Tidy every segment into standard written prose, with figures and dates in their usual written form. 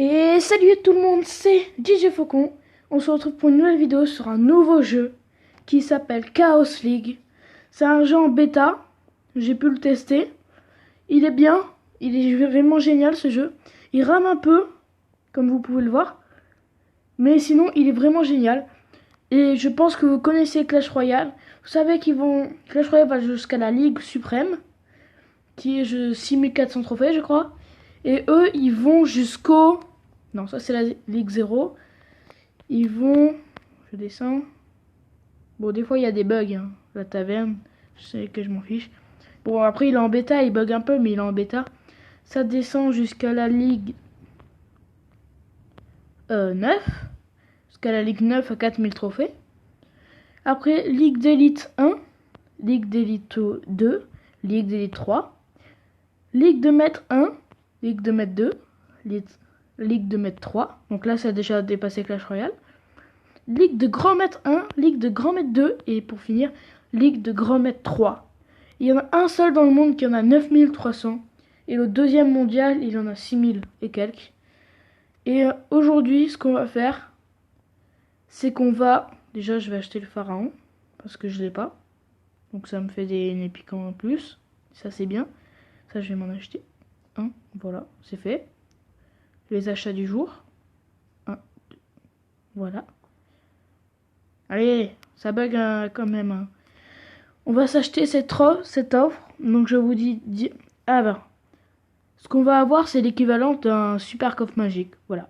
Et salut tout le monde, c'est DJ Faucon. On se retrouve pour une nouvelle vidéo sur un nouveau jeu qui s'appelle Chaos League. C'est un jeu en bêta, j'ai pu le tester. Il est bien, il est vraiment génial ce jeu. Il rame un peu, comme vous pouvez le voir. Mais sinon, il est vraiment génial. Et je pense que vous connaissez Clash Royale. Vous savez Clash Royale va jusqu'à la Ligue Suprême, qui est 6400 trophées, je crois. Et eux, ils vont jusqu'au... Non, ça c'est la Ligue 0. Ils vont... Je descends. Bon, des fois, il y a des bugs. Hein. La taverne, je sais que je m'en fiche. Bon, après, il est en bêta. Il bug un peu, mais il est en bêta. Ça descend jusqu'à la Ligue 9. Jusqu'à la Ligue 9 à 4000 trophées. Après, Ligue d'élite 1. Ligue d'élite 2. Ligue d'élite 3. Ligue de maître 1. Ligue de maître 2. Ligue de maître 3. Donc là, ça a déjà dépassé Clash Royale. Ligue de grand maître 1. Ligue de grand maître 2. Et pour finir, Ligue de grand maître 3. Il y en a un seul dans le monde qui en a 9300. Et le deuxième mondial, il en a 6000 et quelques. Et aujourd'hui, ce qu'on va faire, c'est qu'on va... Déjà, je vais acheter le pharaon. Parce que je l'ai pas. Donc ça me fait une épique en plus. Ça, c'est bien. Ça, je vais m'en acheter. Voilà, c'est fait. Les achats du jour. 1, 2, voilà. Allez, ça bug quand même. Hein. On va s'acheter cette offre. Donc je vous dis... Ah ben. Ce qu'on va avoir, c'est l'équivalent d'un super coffre magique. Voilà.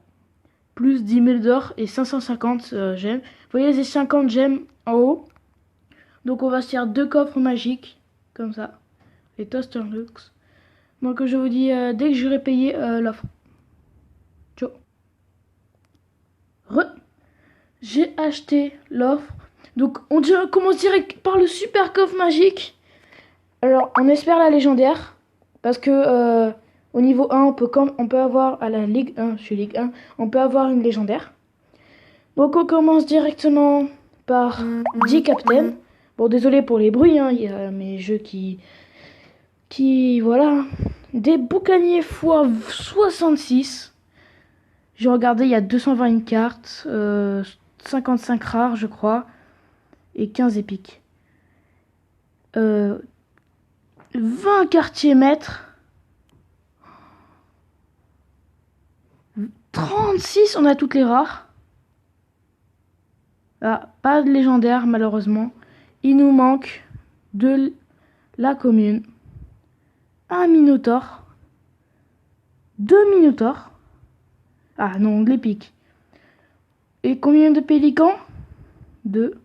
Plus 10 000 d'or et 550 gemmes. Vous voyez ces 50 gemmes en haut. Donc on va se faire 2 coffres magiques. Comme ça. Les Toaster Lux. Donc je vous dis dès que j'aurai payé l'offre. Ciao. J'ai acheté l'offre. Donc on commence direct par le super coffre magique. Alors on espère la légendaire. Parce que au niveau 1 on peut avoir à la Ligue 1, je suis Ligue 1, on peut avoir une légendaire. Donc on commence directement par 10 captains. Bon désolé pour les bruits, hein, il y a mes jeux qui voilà. Des boucaniers x66. J'ai regardé, il y a 221 cartes, 55 rares, je crois, et 15 épiques. 20 quartiers maîtres. 36, on a toutes les rares. Ah, pas de légendaire, malheureusement. Il nous manque de la commune. Un Minotaure. 2 Minotaures. Ah non, de l'épique. Et combien de pélicans? 2.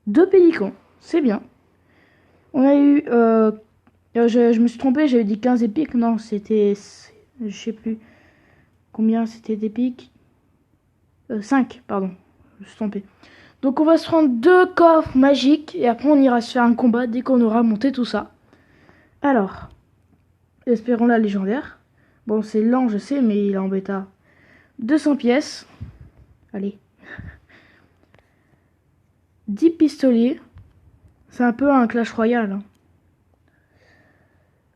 2 pélicans, c'est bien. On a eu... je me suis trompé, j'avais dit 15 épiques. Non, c'était... Je sais plus combien c'était d'épiques. 5, pardon. Je me suis trompé. Donc on va se prendre 2 coffres magiques. Et après on ira se faire un combat dès qu'on aura monté tout ça. Alors, espérons la légendaire. Bon, c'est lent, je sais, mais il est en bêta. 200 pièces. Allez. 10 pistoliers. C'est un peu un Clash Royale.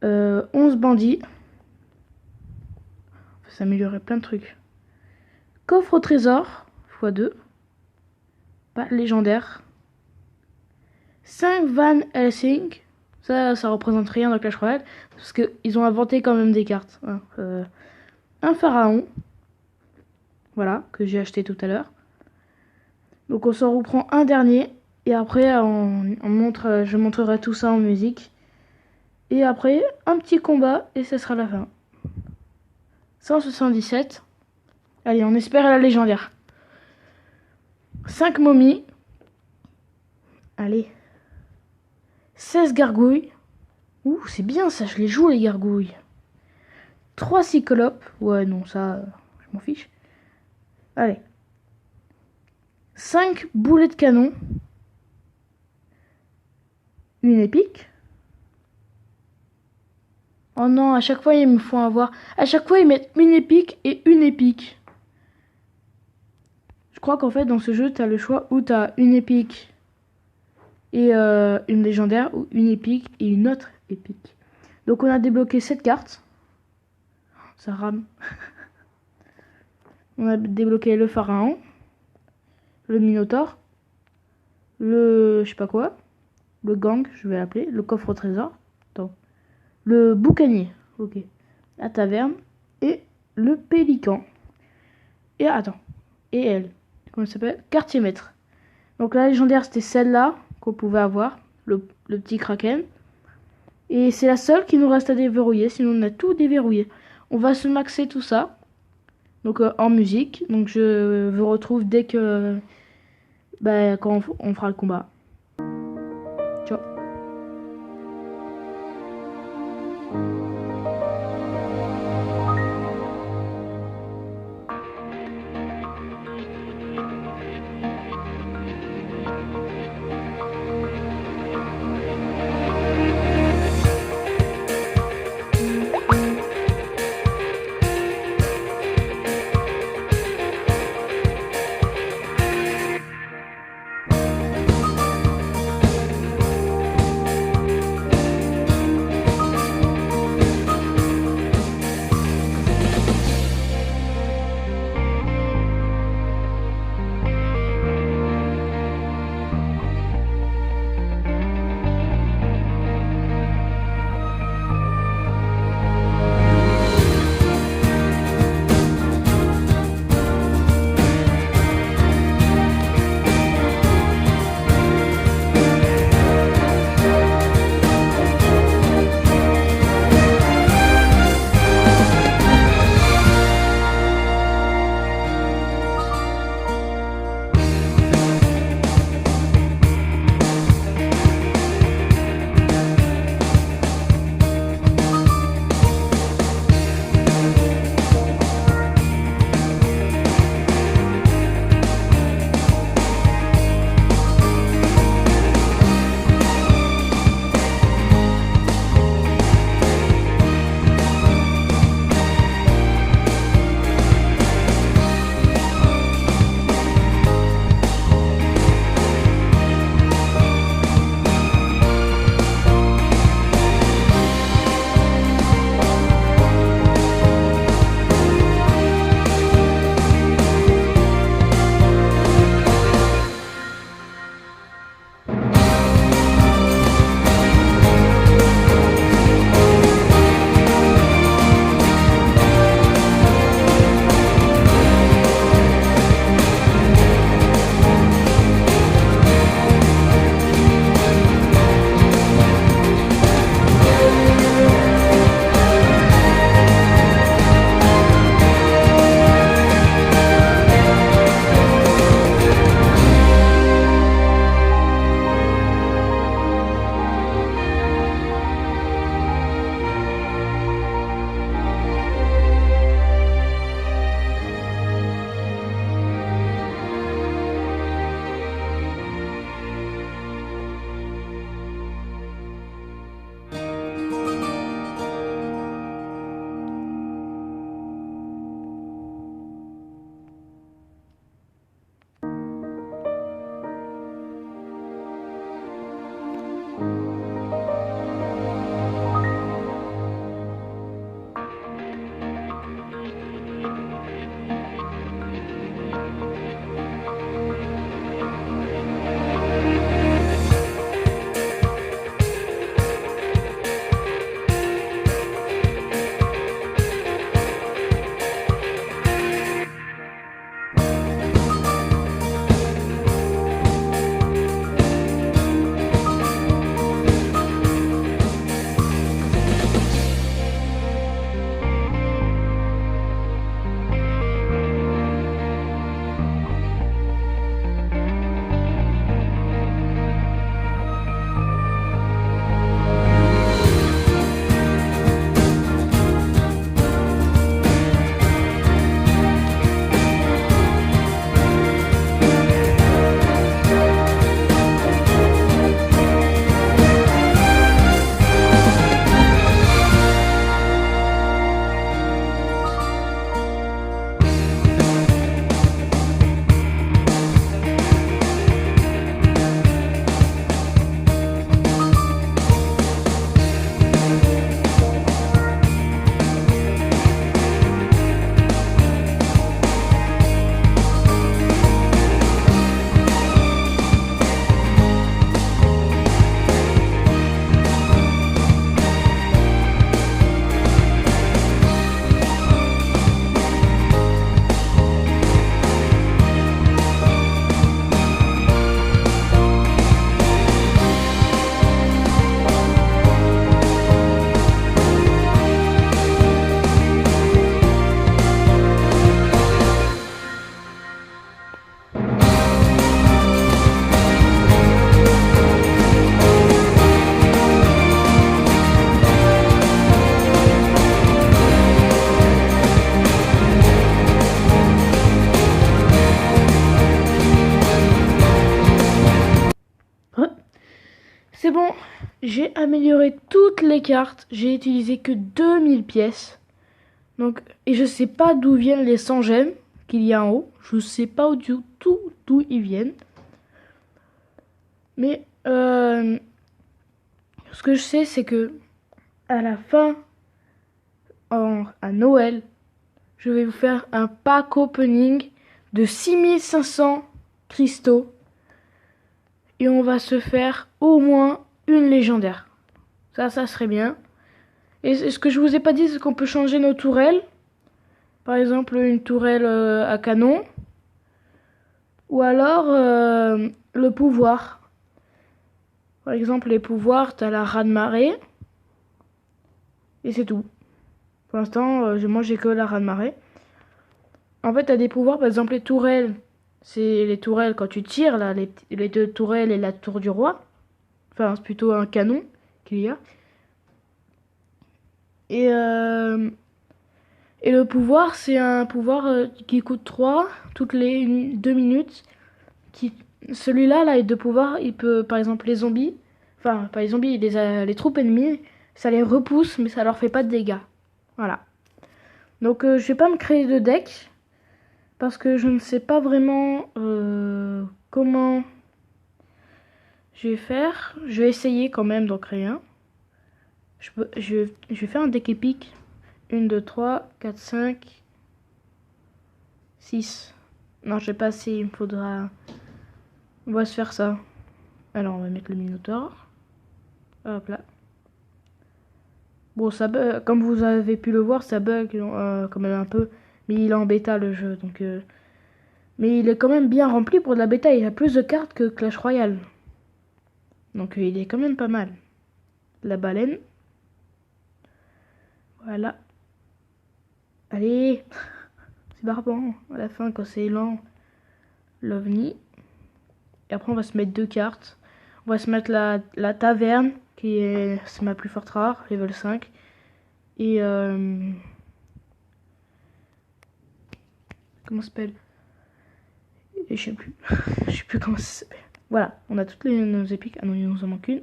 Hein. 11 bandits. Ça va s'améliorer plein de trucs. Coffre au trésor. x2. Pas légendaire. 5 Van Helsing. Ça représente rien dans Clash Royale. Parce qu'ils ont inventé quand même des cartes. Hein. Un pharaon. Voilà, que j'ai acheté tout à l'heure. Donc on s'en reprend un dernier. Et après, je montrerai tout ça en musique. Et après, un petit combat. Et ce sera la fin. 177. Allez, on espère la légendaire. 5 momies. Allez. 16 gargouilles. Ouh, c'est bien ça, je les joue les gargouilles. 3 cyclopes. Ouais, non, ça, je m'en fiche. Allez. 5 boulets de canon. Une épique. Oh non, à chaque fois, il me faut avoir... À chaque fois, ils mettent une épique et une épique. Je crois qu'en fait, dans ce jeu, t'as le choix où t'as une épique et une légendaire, ou une épique et une autre épique. Donc, on a débloqué cette carte. Ça rame. On a débloqué le pharaon, le minotaure, le je sais pas quoi, le gang, je vais l'appeler, le coffre au trésor, attends, le boucanier, ok, la taverne et le pélican. Et attends, et elle, comment elle s'appelle? Quartier maître. Donc la légendaire c'était celle-là qu'on pouvait avoir, le petit kraken. Et c'est la seule qui nous reste à déverrouiller, sinon on a tout déverrouillé. On va se maxer tout ça. Donc en musique. Donc je vous retrouve dès que quand on fera le combat. Ciao. bon, j'ai amélioré toutes les cartes. J'ai utilisé que 2000 pièces. Donc, et je sais pas d'où viennent les 100 gemmes qu'il y a en haut. Je sais pas du tout d'où ils viennent. Mais ce que je sais, c'est que à la fin, à Noël, je vais vous faire un pack opening de 6500 cristaux. Et on va se faire au moins une légendaire. Ça serait bien. Et ce que je vous ai pas dit, c'est qu'on peut changer nos tourelles. Par exemple, une tourelle à canon. Ou alors le pouvoir. Par exemple, les pouvoirs, t'as la raz-de-marée. Et c'est tout. Pour l'instant, moi j'ai que la raz-de-marée. En fait, t'as des pouvoirs, par exemple les tourelles. C'est les tourelles quand tu tires, là, les deux tourelles et la tour du roi. Enfin, c'est plutôt un canon qu'il y a. Et le pouvoir, c'est un pouvoir qui coûte 3 toutes les 2 minutes. Celui-là, là, de pouvoir, il peut, par exemple, les zombies, enfin, pas les zombies, les troupes ennemies, ça les repousse, mais ça leur fait pas de dégâts. Voilà. Donc, je vais pas me créer de deck, parce que je ne sais pas vraiment comment je vais faire. Je vais essayer quand même d'en créer un. Je vais faire un deck épique. 1, 2, 3, 4, 5, 6. Non, je sais pas si il me faudra... On va se faire ça. Alors, on va mettre le Minotaur. Hop là. Bon, ça bug. Comme vous avez pu le voir, ça bug quand même un peu. Mais il est en bêta, le jeu. Donc, mais il est quand même bien rempli pour de la bêta. Il a plus de cartes que Clash Royale. Donc, il est quand même pas mal. La baleine. Voilà. Allez. C'est barbant. À la fin, quand c'est lent. L'OVNI. Et après, on va se mettre 2 cartes. On va se mettre la taverne, c'est ma plus forte rare, level 5. Et comment ça s'appelle? Et je sais plus. Je sais plus comment ça s'appelle. Voilà, on a toutes nos épiques. Ah non, il nous en manque une.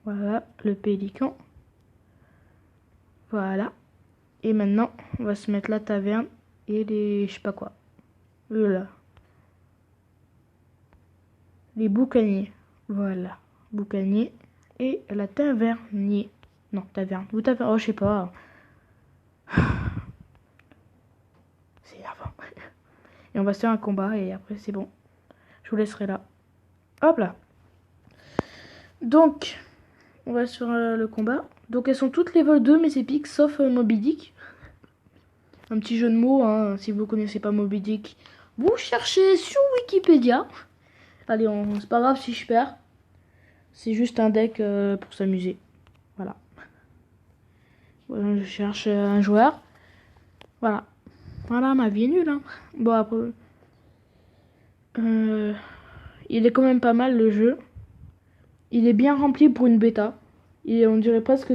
Voilà, le pélican. Voilà. Et maintenant, on va se mettre la taverne et les... je sais pas quoi. Voilà. Les boucaniers. Voilà. Boucanier. Et la tavernier. Non, taverne. Ou taverne. Oh, je sais pas. C'est énervant. Et on va se faire un combat et après c'est bon. Je vous laisserai là. Hop là. Donc, on va sur le combat. Donc elles sont toutes level 2 mes épiques sauf Moby Dick. Un petit jeu de mots, hein. Si vous connaissez pas Moby Dick, vous cherchez sur Wikipédia. Allez, c'est pas grave si je perds. C'est juste un deck pour s'amuser. Voilà. Voilà, je cherche un joueur. Voilà. Voilà, ma vie est nulle. Hein. Bon, après... il est quand même pas mal le jeu. Il est bien rempli pour une bêta. Et on dirait presque...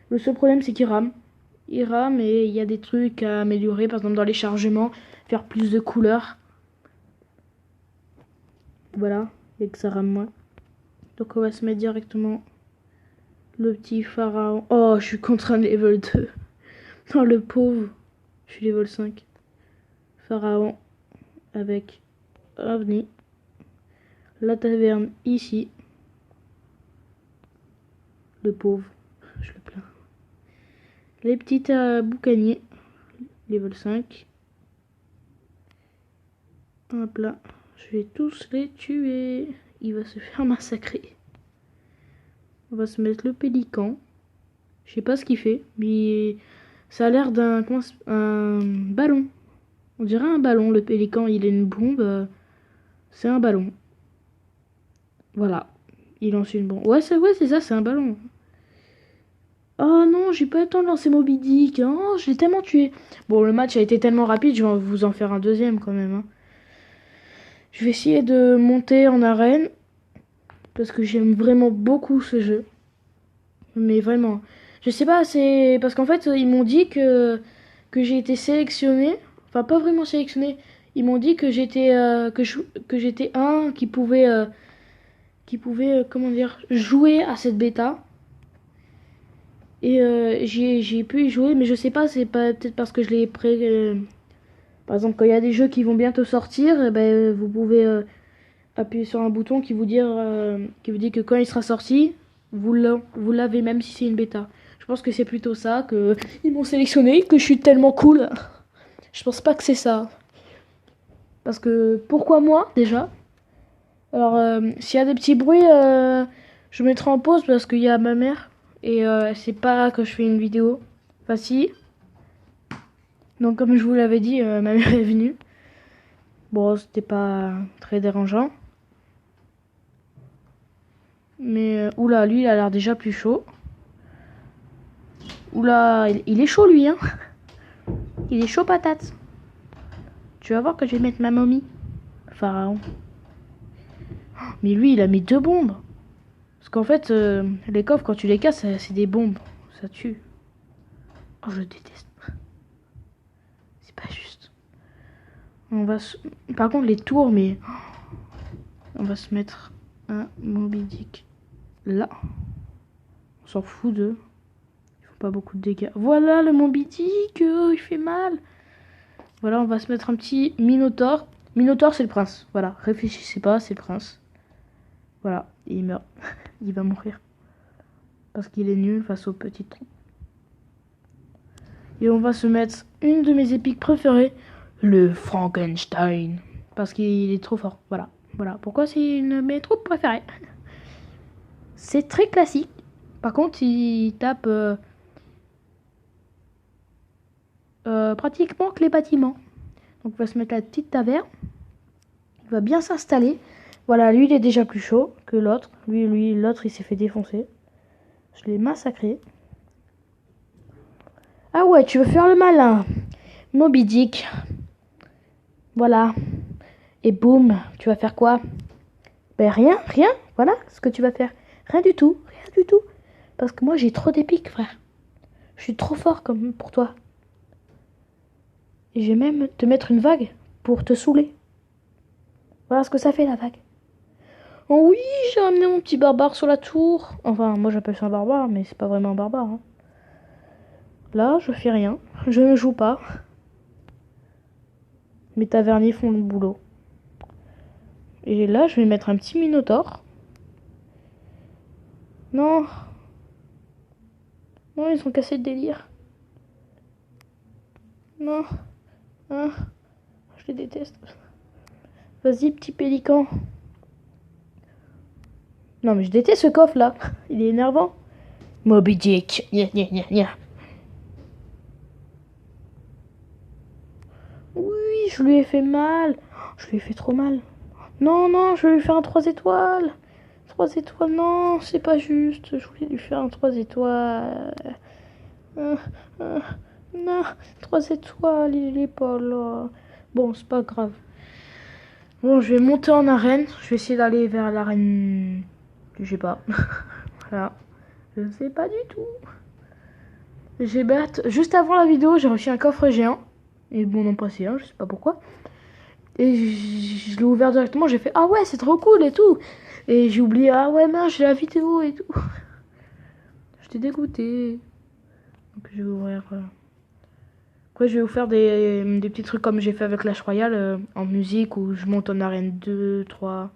Le seul problème, c'est qu'il rame. Il rame et il y a des trucs à améliorer. Par exemple, dans les chargements, faire plus de couleurs. Voilà, et que ça rame moins. Donc on va se mettre directement le petit pharaon. Oh, je suis contre un level 2. Non, le pauvre. Je suis level 5. Pharaon avec OVNI. La taverne ici. Le pauvre. Je le plains. Les petites boucaniers. Level 5. Hop là. Je vais tous les tuer. Il va se faire massacrer. On va se mettre le pélican. Je sais pas ce qu'il fait, mais ça a l'air d'un un ballon. On dirait un ballon. Le pélican, il est une bombe. C'est un ballon. Voilà. Il lance une bombe. Ouais, c'est ça, c'est un ballon. Oh non, j'ai pas le temps de lancer Moby Dick. Oh, je l'ai tellement tué. Bon, le match a été tellement rapide, je vais vous en faire un deuxième quand même. Hein. Je vais essayer de monter en arène. Parce que j'aime vraiment beaucoup ce jeu. Mais vraiment. Je sais pas, c'est... Parce qu'en fait, ils m'ont dit que j'ai été sélectionné. Enfin, pas vraiment sélectionné. Ils m'ont dit que j'étais que j'étais un qui pouvait qui pouvait, comment dire, jouer à cette bêta. Et j'ai pu y jouer, mais je sais pas, c'est pas peut-être parce que je l'ai par exemple, quand il y a des jeux qui vont bientôt sortir, eh ben, vous pouvez appuyer sur un bouton qui vous dit que quand il sera sorti, vous l'avez même si c'est une bêta. Je pense que c'est plutôt ça, que ils m'ont sélectionné, que je suis tellement cool. Je pense pas que c'est ça. Parce que, pourquoi moi, déjà? Alors, s'il y a des petits bruits, je mettrai en pause parce qu'il y a ma mère. Et c'est pas là que je fais une vidéo. Enfin, si. Donc, comme je vous l'avais dit, ma mère est venue. Bon, c'était pas très dérangeant. Mais, oula, lui, il a l'air déjà plus chaud. Oula, il est chaud, lui, hein. Il est chaud patate. Tu vas voir que je vais mettre ma momie. Pharaon. Mais lui, il a mis 2 bombes. Parce qu'en fait, les coffres, quand tu les casses, c'est des bombes. Ça tue. Oh, je déteste. C'est pas juste. Par contre, les tours, mais... On va se mettre un Moby Dick là. On s'en fout d'eux. Ils font pas beaucoup de dégâts. Voilà le Moby Dick, il fait mal. Voilà, on va se mettre un petit Minotaur. Minotaur, c'est le prince. Voilà, réfléchissez pas, c'est le prince. Voilà, il meurt. Il va mourir. Parce qu'il est nul face aux petites troupes. Et on va se mettre une de mes épiques préférées, le Frankenstein. Parce qu'il est trop fort. Voilà. Voilà. Pourquoi c'est une de mes troupes préférées. C'est très classique. Par contre, il tape pratiquement que les bâtiments. Donc on va se mettre la petite taverne. Il va bien s'installer. Voilà, lui il est déjà plus chaud que l'autre. L'autre il s'est fait défoncer. Je l'ai massacré. Ah ouais, tu veux faire le malin. Moby Dick. Voilà. Et boum, tu vas faire quoi? Ben rien. Voilà ce que tu vas faire. Rien du tout. Parce que moi j'ai trop d'épiques, frère. Je suis trop fort comme pour toi. Et je vais même te mettre une vague pour te saouler. Voilà ce que ça fait la vague. Oh oui, j'ai amené mon petit barbare sur la tour. Enfin, moi j'appelle ça un barbare, mais c'est pas vraiment un barbare. Hein. Là, je fais rien. Je ne joue pas. Mes taverniers font le boulot. Et là, je vais mettre un petit minotaure. Non. Non, ils ont cassé le délire. Non. Ah, je les déteste. Vas-y, petit pélican. Non, mais je déteste ce coffre là. Il est énervant. Moby Dick. Oui, je lui ai fait mal. Je lui ai fait trop mal. Non, je vais lui faire un 3 étoiles. 3 étoiles, non, c'est pas juste. Je voulais lui faire un 3 étoiles. Non, 3 étoiles, il est pas là. Bon, c'est pas grave. Bon, je vais monter en arène. Je vais essayer d'aller vers l'arène. Je sais pas. Voilà. Je ne sais pas du tout. J'ai bête. Juste avant la vidéo, j'ai reçu un coffre géant. Et bon, non, pas c'est un, je sais pas pourquoi. Et je l'ai ouvert directement. J'ai fait ah ouais, c'est trop cool et tout. Et j'ai oublié ah ouais, mince, j'ai la vidéo et tout. J'étais dégoûté. Donc je vais ouvrir. Après, je vais vous faire des petits trucs comme j'ai fait avec Clash Royale en musique où je monte en arène 2, 3.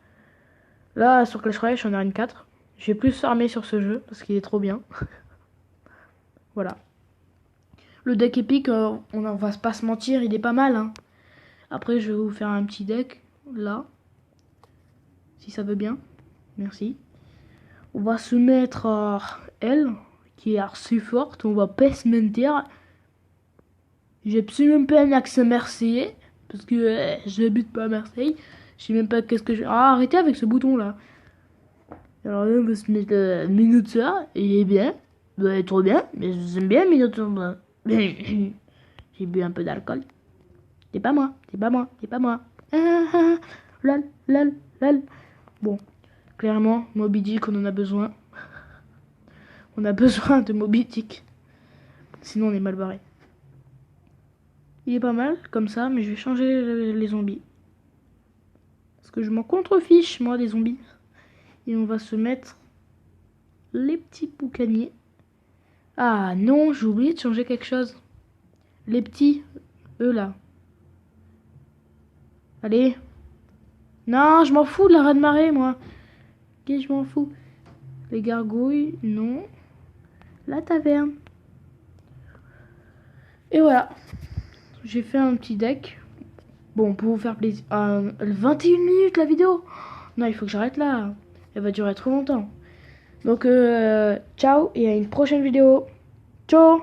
Là, sur Clash Royale, je suis en arène 4. J'ai plus farmé sur ce jeu parce qu'il est trop bien. Voilà. Le deck épique, on va pas se mentir, il est pas mal. Hein. Après, je vais vous faire un petit deck là. Si ça veut bien. Merci. On va se mettre à elle, qui est assez forte. On va pas se mentir. J'ai absolument pas un accent marseillais. Parce que j'habite pas à Marseille. Je sais même pas qu'est-ce que je... Ah, arrêtez avec ce bouton là. Alors là, on va se mettre le Minotaur. Il est bien. Il doit être trop bien. Mais j'aime bien Minotaur. J'ai bu un peu d'alcool. C'est pas moi. Lol. Bon, clairement, Moby Dick, on en a besoin. On a besoin de Moby Dick. Sinon, on est mal barré. Il est pas mal, comme ça, mais je vais changer les zombies. Parce que je m'en contrefiche, moi, des zombies. Et on va se mettre les petits boucaniers. Ah non, j'ai oublié de changer quelque chose. Les petits, eux là. Allez. Non, je m'en fous de la raz-de-marée, moi. Ok, je m'en fous. Les gargouilles, non. La taverne. Et voilà. J'ai fait un petit deck. Bon, pour vous faire plaisir. 21 minutes la vidéo. Non, il faut que j'arrête là. Elle va durer trop longtemps. Donc, ciao et à une prochaine vidéo. Ciao.